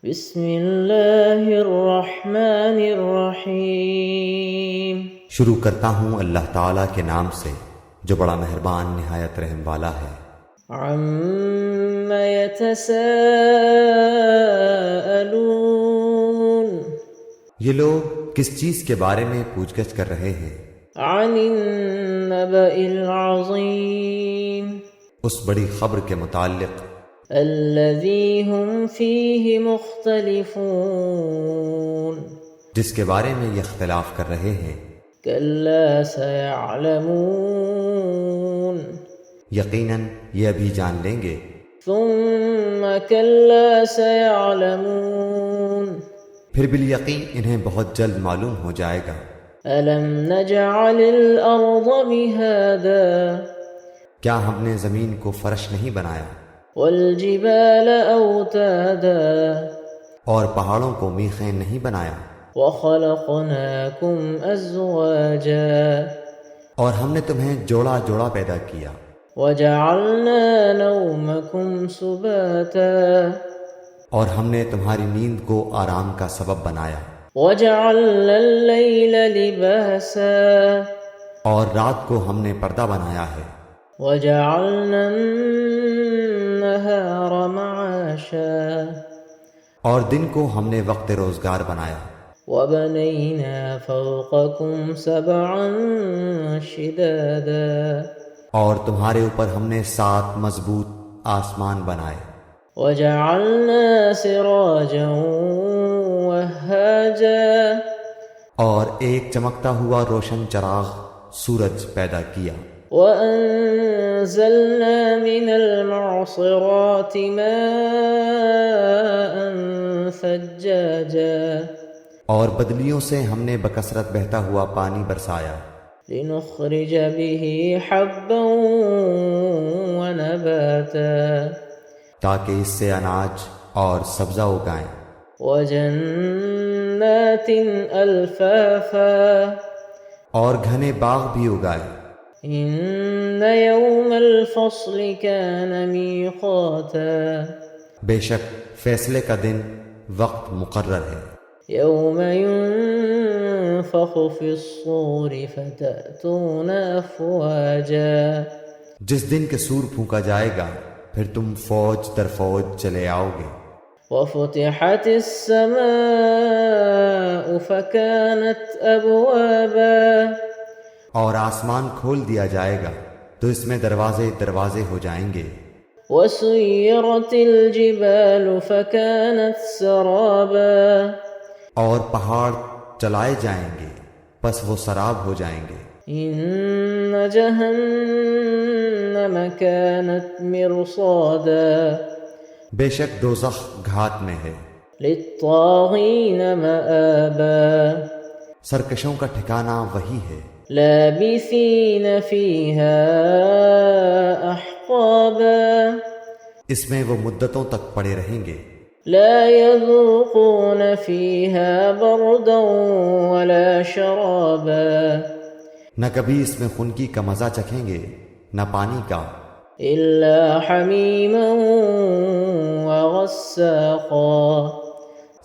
بسم اللہ الرحمن الرحیم۔ شروع کرتا ہوں اللہ تعالیٰ کے نام سے جو بڑا مہربان نہایت رحم والا ہے۔ عم یتساءلون، یہ لوگ کس چیز کے بارے میں پوچھ گچھ کر رہے ہیں؟ عن النبأ العظیم، اس بڑی خبر کے متعلق الذی هم فیہ مختلفون، جس کے بارے میں یہ اختلاف کر رہے ہیں۔ کلا سیعلمون، یقیناً یہ ابھی جان لیں گے۔ ثم کلا سیعلمون، پھر بالیقین انہیں بہت جلد معلوم ہو جائے گا۔ الم نجعل الارض مہادا، کیا ہم نے زمین کو فرش نہیں بنایا والجبال اوتادا، اور پہاڑوں کو میخیں نہیں بنایا، وخلقناکم ازواجا، اور ہم نے تمہیں جوڑا جوڑا پیدا کیا، وجعلنا نومکم سباتا، اور ہم نے تمہاری نیند کو آرام کا سبب بنایا، وجعلنا اللیل لباسا، اور رات کو ہم نے پردہ بنایا ہے، وجعلنا النہار معاشا، اور دن کو ہم نے وقت روزگار بنایا، وبنینا فوقکم سبعا شدادا، اور تمہارے اوپر ہم نے 7 مضبوط آسمان بنائے، وجعلنا سراجا وہاجا، اور ایک چمکتا ہوا روشن چراغ سورج پیدا کیا، وأنزلنا من المعصرات ماء ثجاجا، اور بدلیوں سے ہم نے بکثرت بہتا ہوا پانی برسایا، لنخرج به حبا ونباتا، تاکہ اس سے اناج اور سبزہ اگائیں، وجنات الفافا، اور گھنے باغ بھی اگائے۔ ان یوم الفصل کان میقاتا، بے شک فیصلے کا دن وقت مقرر ہے، یوم ينفخ في الصور فتأتون افواجا، جس دن کے سور پھونکا جائے گا پھر تم فوج در فوج چلے آؤ گے، وفتحت السماء فكانت ابوابا، اور آسمان کھول دیا جائے گا تو اس میں دروازے دروازے ہو جائیں گے، وسيرت الجبال فكانت سرابا، اور پہاڑ چلائے جائیں گے پس وہ سراب ہو جائیں گے، ان جہنم كانت مرصادا، بے شک دوزخ گھات میں ہے، للطاغین مآبا، سرکشوں کا ٹھکانہ وہی ہے، لابثین فیہا احقابا، اس میں وہ مدتوں تک پڑے رہیں گے، لا يذوقون فيها بردا ولا شرابا، نہ کبھی اس میں خنکی کا مزہ چکھیں گے نہ پانی کا، إلا حمیما وغساقا،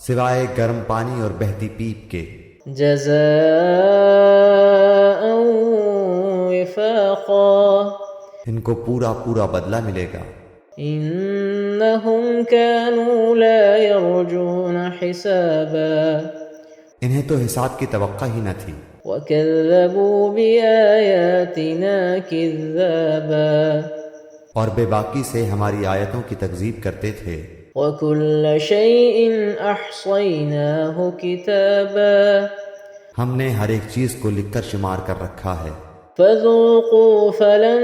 سوائے گرم پانی اور بہتی پیپ کے، جزاء وفاقا، ان کو پورا پورا بدلہ ملے گا، انہم كانوا لا يرجون حسابا، انہیں تو حساب کی توقع ہی نہ تھی، وكذبوا بآياتنا كذابا، اور بے باکی سے ہماری آیتوں کی تکذیب کرتے تھے، وكل شيء أحصيناه كتابا، ہم نے ہر ایک چیز کو لکھ کر شمار کر رکھا ہے، فذوقوا فلن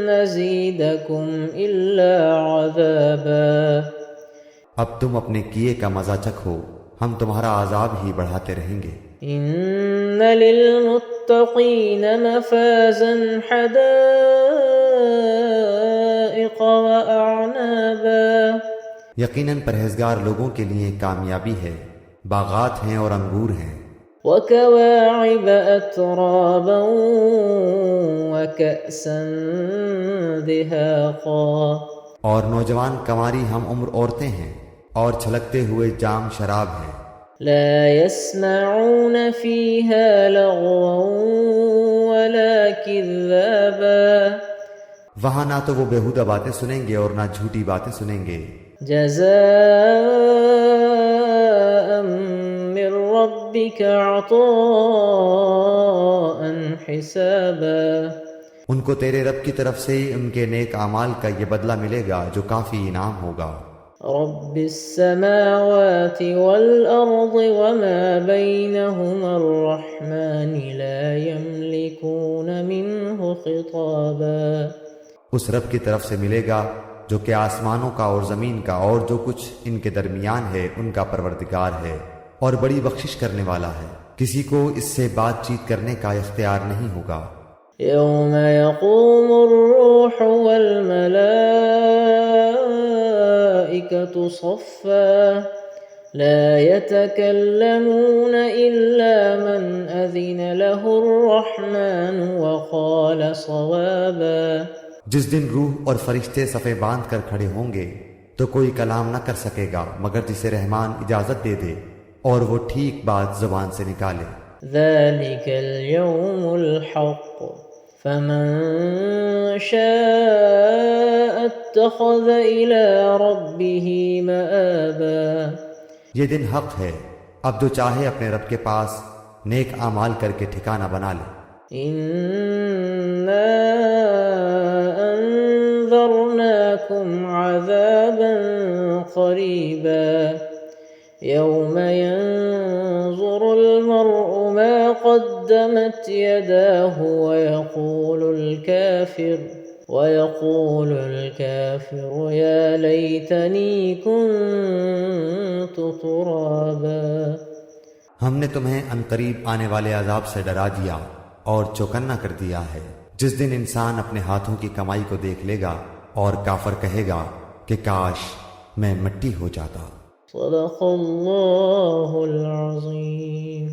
نزيدكم إلا عذابا، اب تم اپنے کیے کا مزہ چکھو ہم تمہارا عذاب ہی بڑھاتے رہیں گے، إن للمتقين مفازا حدائق وأعنابا، یقیناً پرہیزگار لوگوں کے لیے کامیابی ہے، باغات ہیں اور انگور ہیں، وكواعب أترابا وكأسا دهاقا، اور نوجوان کنواری ہم عمر عورتیں ہیں، اور چھلکتے ہوئے جام شراب ہے، لا يسمعون فيها لغوا ولا كذابا وہاں نہ تو وہ بیہودہ باتیں سنیں گے اور نہ جھوٹی باتیں سنیں گے، جزاء من ربك عطاء حسابا ان کو تیرے رب کی طرف سے ان کے نیک اعمال کا یہ بدلہ ملے گا جو کافی انعام ہوگا۔ رب السماوات والأرض وما بينهما الرحمن لا يملكون منه خطابا اس رب کی طرف سے ملے گا جو کہ آسمانوں کا اور زمین کا اور جو کچھ ان کے درمیان ہے ان کا پروردگار ہے اور بڑی بخشش کرنے والا ہے، کسی کو اس سے بات چیت کرنے کا اختیار نہیں ہوگا۔ يوم يقوم الروح والملائكة صفا لا يتكلمون إلا من أذن له الرحمن وقال صوابا جس دن روح اور فرشتے صفیں باندھ کر کھڑے ہوں گے تو کوئی کلام نہ کر سکے گا مگر جسے رحمان اجازت دے دے اور وہ ٹھیک بات زبان سے نکالے۔ ذلك اليوم الحق فمن شاء اتخذ إلى ربه مآبا یہ دن حق ہے، اب جو چاہے اپنے رب کے پاس نیک اعمال کر کے ٹھکانہ بنا لے۔ إنا أنذرناكم عذابا قريبا يوم ينظر المرء ما قدمت يداه ويقول الكافر يا ليتني كنت ترابا ہم نے تمہیں عنقریب آنے والے عذاب سے ڈرا دیا اور چوکنا کر دیا ہے، جس دن انسان اپنے ہاتھوں کی کمائی کو دیکھ لے گا اور کافر کہے گا کہ کاش میں مٹی ہو جاتا۔ صدق اللہ العظیم۔